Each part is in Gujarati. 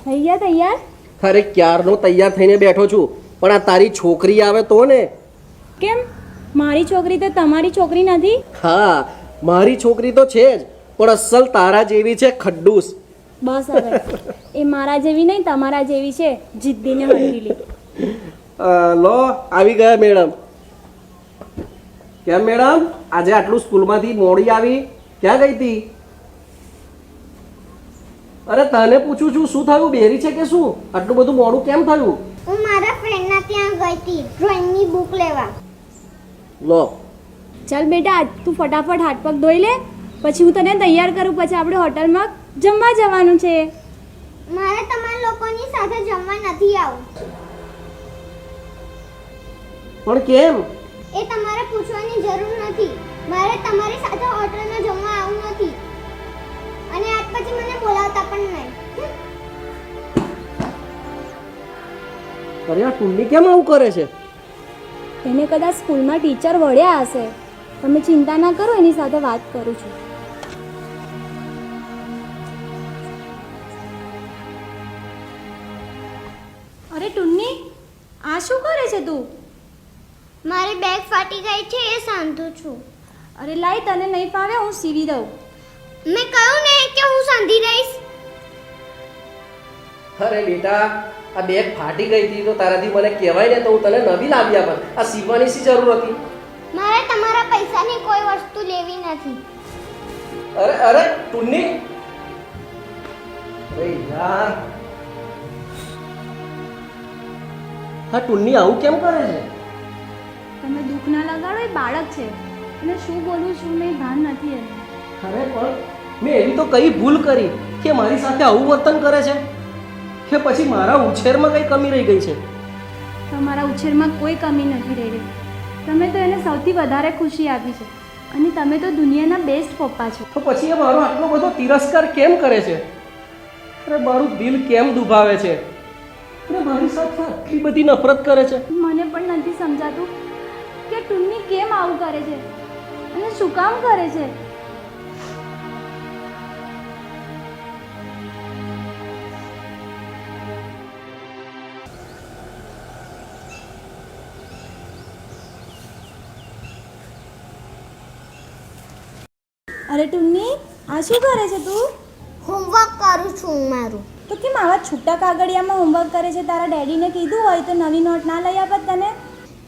થઈ ગયા તૈયાર? અરે ક્યારનો તૈયાર થઈને બેઠો છું, પણ આ તારી છોકરી આવે તો ને. કેમ? મારી છોકરી તો તમારી છોકરી નથી? હા, મારી છોકરી તો છે જ, પણ અસલ તારા જેવી છે, ખડ્ડૂસ. બસ હવે, એ મારા જેવી નહીં તમારા જેવી છે, જિદ્દીને હઠીલી. લો આવી ગયા મેડમ. કેમ મેડમ, આજે આટલું સ્કૂલમાંથી મોડી આવી? ક્યાં ગઈ હતી? અરે તને પૂછું છું, શું થયું? બેરી છે કે શું? આટલું બધું મોડું કેમ થયું? હું મારા ફ્રેન્ડના ત્યાં ગઈ હતી ડ્રોઈંગની બુક લેવા. લો ચાલ બેટા, તું ફટાફટ હાથ પગ ધોઈ લે, પછી હું તને તૈયાર કરું, પછી આપણે હોટલમાં જમવા જવાનું છે. મારે તમારા લોકોની સાથે જમવા નથી આવું. પણ કેમ? એ તમારે પૂછવાની જરૂર નથી. મારે તમારી સાથે હોટલમાં જમવા આવું નથી, અને આજ પછી મને બોલાવતા પણ નહીં. અરે આ ટુન્ની કેમ આવું કરે છે? એને કદાચ સ્કૂલમાં ટીચર વળ્યા હશે. તમે ચિંતા ના કરો, એની સાથે વાત કરું છું. અરે ટુન્ની, આ શું કરે છે તું? મારી બેગ ફાટી ગઈ છે, એ સાંધું છું. અરે લાઈ, તને નહીં ફાવે હું સીવી દઉં. મેં કહ્યું ને કે હું સાંધી રહીશ. અરે બેટા, આ બેગ ફાટી ગઈ હતી તો તારાથી મને કહેવાય ને, તો હું તને નવી લાવી આપત. આ સીવવાની શી જરૂર હતી? મારે તમારા પૈસાની કોઈ વસ્તુ લેવી નથી. અરે અરે ટુન્ની, અરે યાર, હા ટુન્ની આવું કેમ કરે છે? તમે દુઃખ ના લગાડો, એ બાળક છે, અને શું બોલું શું નહીં ભાન નથી એને. અરે પણ મેં એવી તો કઈ ભૂલ કરી કે મારી સાથે આવું વર્તન કરે છે? કે પછી મારા ઉછેરમાં કઈ કમી રહી ગઈ છે? તમારા ઉછેરમાં કોઈ કમી નથી રહી રહી. તમે તો એને સૌથી વધારે ખુશી આપી છે, અને તમે તો દુનિયાના બેસ્ટ પપ્પા છો. તો પછી એ મારો આટલો બધો તિરસ્કાર કેમ કરે છે? અરે મારું દિલ કેમ દુભાવે છે? અરે મારી સાથે આટલી બધી નફરત કરે છે. મને પણ નથી સમજાતું કે ટુન્ની કેમ આવું કરે છે અને શું કામ કરે છે. અરે ટુન્ની, આ શું કરે છે તું? હોમવર્ક કરું છું મારું. તો કેમ આવા છૂટા કાગળિયામાં હોમવર્ક કરે છે? તારા ડેડીને કીધું હોય તો નવી નોટ ના લઈ આપત તને.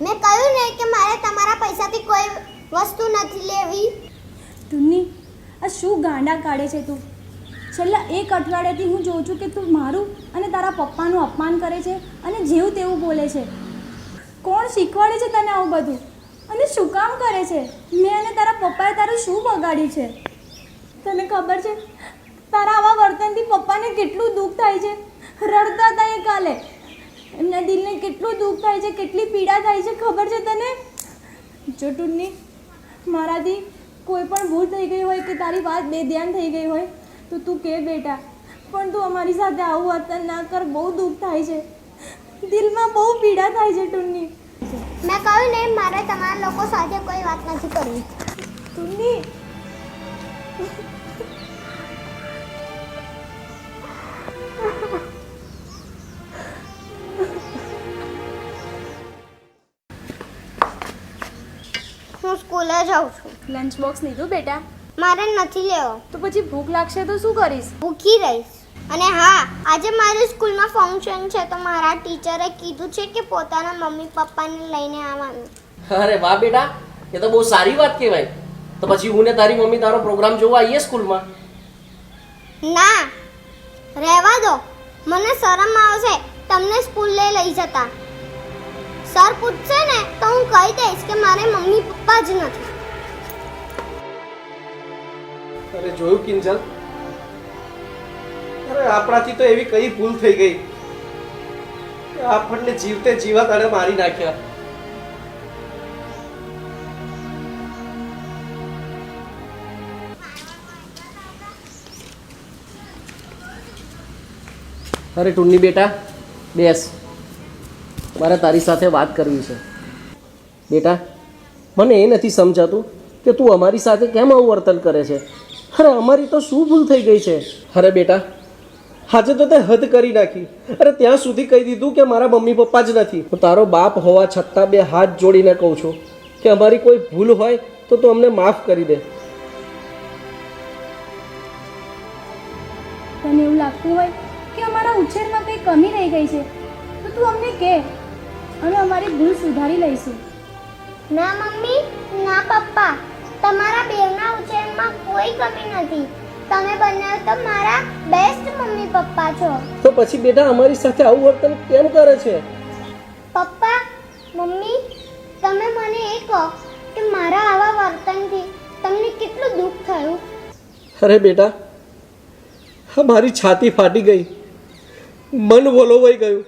મેં કહ્યું ને કે મારે તમારા પૈસાથી કોઈ વસ્તુ નથી લેવી. ટુન્ની, આ શું ગાંડા કાઢે છે તું? છેલ્લા એક અઠવાડિયાથી હું જોઉં છું કે તું મારું અને તારા પપ્પાનું અપમાન કરે છે અને જેવું તેવું બોલે છે. કોણ શીખવાડે છે તને આવું બધું? અને શું કામ કરે છે? મેં અને તારા પપ્પાએ તારું શું બગાડ્યું છે? તને ખબર છે તારા આવા વર્તનથી પપ્પાને કેટલું દુઃખ થાય છે? રડતા હતા એ કાલે. એમના દિલને કેટલું દુઃખ થાય છે, કેટલી પીડા થાય છે, ખબર છે તને? જો ટુન્ની, મારાથી કોઈ પણ ભૂલ થઈ ગઈ હોય કે તારી વાત બેધ્યાન થઈ ગઈ હોય તો તું કે બેટા, પણ તું અમારી સાથે આવું વર્તન ના કર. બહુ દુઃખ થાય છે, દિલમાં બહુ પીડા થાય છે ટુન્ની. મેં કહ્યું ને મારે તમારા લોકો સાથે કોઈ વાત નથી કરવી. ટુન્ની, હું સ્કૂલે જાઉં છું. લંચ બોક્સ લીધું બેટા? મારે નથી લેવો. તો પછી ભૂખ લાગશે તો શું કરીશ? ભૂખી રહીશ. અને હા, આજે મારી સ્કૂલમાં ફંક્શન છે, તો મારા ટીચરે કીધું છે કે પોતાના મમ્મી પપ્પાને લઈને આવવાનું. અરે વાહ બેટા, એ તો બહુ સારી વાત કહેવાય. તો પછી હું ને તારી મમ્મી તારો પ્રોગ્રામ જોવા આવીએ સ્કૂલમાં? ના, રહેવા દો. મને શરમ આવશે તમને સ્કૂલે લઈ જતા. સર પૂછશે ને તો હું કહી દઈશ કે મારે મમ્મી પપ્પા જ નથી. અરે જોયું કિંજલ, અરે આપણાથી તો એવી કઈ ભૂલ થઈ ગઈ કે આપણને જીવતે જીવા તળે મારી નાખ્યા. અરે ટુન્ની બેટા, બેસ, મારે તારી સાથે વાત કરવી છે. બેટા, મને એ નથી સમજાતું કે તું અમારી સાથે કેમ આવું વર્તન કરે છે. અરે અમારી તો શું ભૂલ થઈ ગઈ છે? અરે બેટા, આજે તો તે હદ કરી નાખી. અરે ત્યાં સુધી કહી દીધું કે મારા મમ્મી પપ્પા જ નથી. હું તારો બાપ હોવા છતાં બે હાથ જોડીને કહું છું કે અમારી કોઈ ભૂલ હોય તો તું અમને માફ કરી દે. તને એવું લાગતું હોય કે અમારા ઉછેરમાં કંઈ કમી રહી ગઈ છે તો તું અમને કહે, અમે અમારી ભૂલ સુધારી લઈશું. ના મમ્મી, ના પપ્પા, તમારા બેવના ઉછેરમાં કોઈ કમી નથી. તમે બંને તો મારા બેસ્ટ મમ્મી પપ્પા છો. તો પછી બેટા અમારી સાથે આવું વર્તન કેમ કરે છે? પપ્પા, મમ્મી, તમે મને એ કહો કે મારા આવા વર્તનથી તમને કેટલું દુઃખ થયું? અરે બેટા, મારી છાતી ફાટી ગઈ, મન વલોવાઈ ગયું.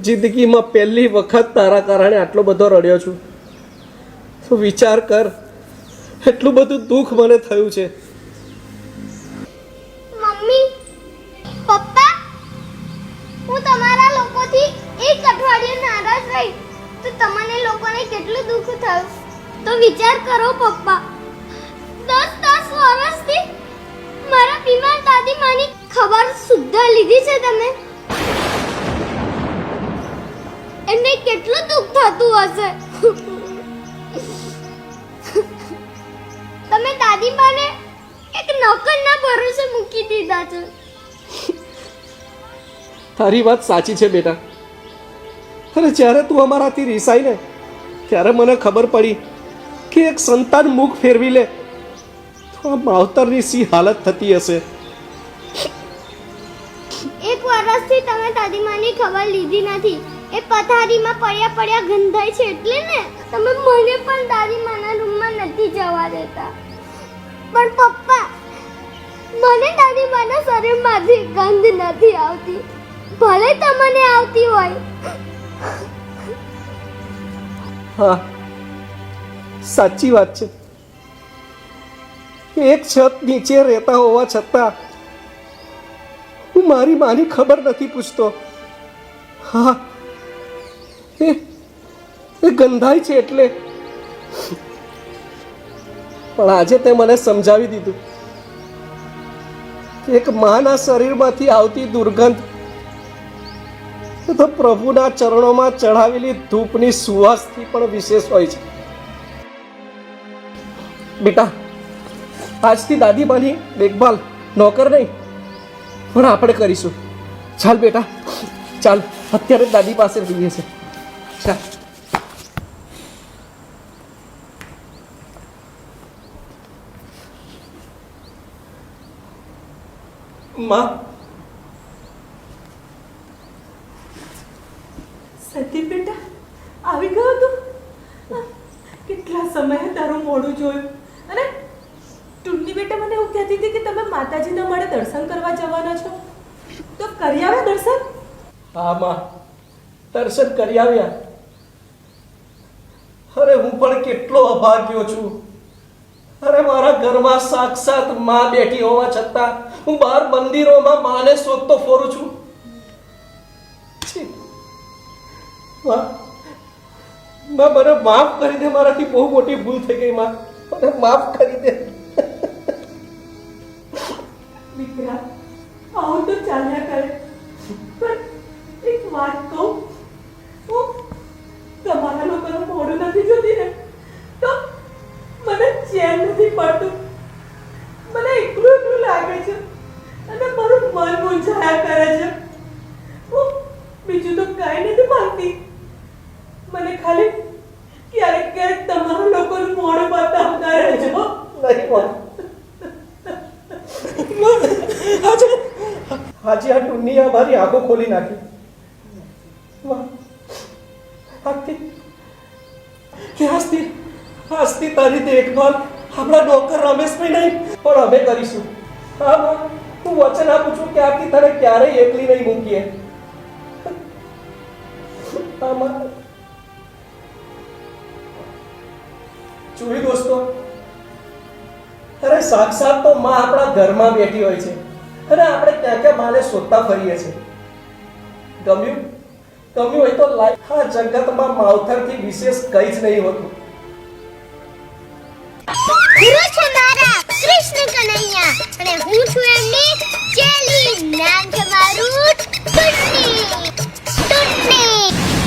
જિંદગીમાં પહેલી વખત તારા કારણે આટલો બધો રડ્યો છું. તો વિચાર કર, એટલું બધું દુઃખ મને થયું છે. મમ્મી, પપ્પા, હું તમારા લોકોથી એક અઠવાડિયું નારાજ રહી તો તમને લોકોને કેટલું દુઃખ થયું? તો વિચાર કરો પપ્પા, 10 વર્ષથી મારા બીમાર દાદી માની ખબર સુદ્ધા લીધી છે તમે. એમને કેટલું દુઃખ થતું હશે. તમે દાદી માને એક નોકરના ભરોસે મૂકી દીધા છે. તારી વાત સાચી છે બેટા. અરે જ્યારે તું અમારાથી રિસાઈ ને ત્યારે મને ખબર પડી કે એક સંતાન મુખ ફેરવી લે તો આ માવતરની સી હાલત થતી હશે. એક વર્ષથી તમે દાદીમાની ખબર લીધી નથી. એ પથારીમાં પડ્યા ગંધાય છે એટલે ને તમે મને પણ દાદીમાના રૂમમાં નથી જવા દેતા. પણ પપ્પા, મને દાદીમાના શરીરમાંથી ગંધ નથી આવતી, ભલે તમને આવતી હોય. હા, સાચી વાત છે. એક છત નીચે રહેતા હોવા છતાં હું મારી માની ખબર નથી પૂછતો. હા, એ ગંધાય છે એટલે. પણ આજે તે મને સમજાવી દીધું કે એક માના શરીરમાંથી આવતી દુર્ગંધ તો પ્રભુના ચરણોમાં ચઢાવેલી ધૂપની સુવાસથી પણ વિશેષ હોય છે. બેટા, આજથી દાદીમાની દેખભાલ નોકર નહીં પણ આપણે કરીશું. ચાલ બેટા, ચાલ, અત્યારે દાદી પાસે જઈએ છે. ચાલ. માં, સતી બેટા, આવી ગયો તું? કેટલા સમયે તારું મોઢું જોયું. અને ટુન્ની બેટા મને એવું કહેતી હતી કે તમે માતાજીના મળે દર્શન કરવા જવાના છો, તો કરી આવ્યા દર્શન? હા માં, દર્શન કરી આવ્યા. અરે હું પણ કેટલો અભાગ્યો છું. અરે મારા ઘરમાં સાક્ષાત માં બેઠી હોવા છતાં હું બહાર મંદિરોમાં માને શોધતો ફરું છું. છી. માં, મને માફ કરી દે. મારાથી બહુ મોટી ભૂલ થઈ ગઈ. માં, મને માફ કરી દે. દીકરા, આવું તો ચાલ્યા કરે, પણ એક વાત કહું, હું તમારા લોકોનું મોઢું નથી જોતી ને તો મને ચેન નથી પડતું. મને એકલું લાગે છે અને મારું મન મૂંઝાયા કરે છે. હું બીજું તો કાંઈ નથી માંગતી. મને ખાલી ક્યારેક ક્યારેક તમારા લોકોનું મોઢું બતાવતા રહેજો. આજે આ ટુન્ની મારી આંખો ખોલી નાખી. આજથી તારી દેખભાલ આપણા નોકર રમેશભાઈ નહીં પણ અમે કરીશું. હા માં, હું વચન આપું છું કે આથી તને ક્યારેય એકલી નહીં મૂકીએ. હા માં. જોયું દોસ્તો, અરે સાક્ષાત તો માં આપણા ઘરમાં બેઠી હોય છે અને આપણે ક્યાં ક્યાં માને શોધતા ફરીએ છીએ. ગમ્યું હોય તો લાઈક. આ જગતમાં માવતરથી વિશેષ કંઈ જ નહીં હોતું. કૃષ્ણ કનૈયા.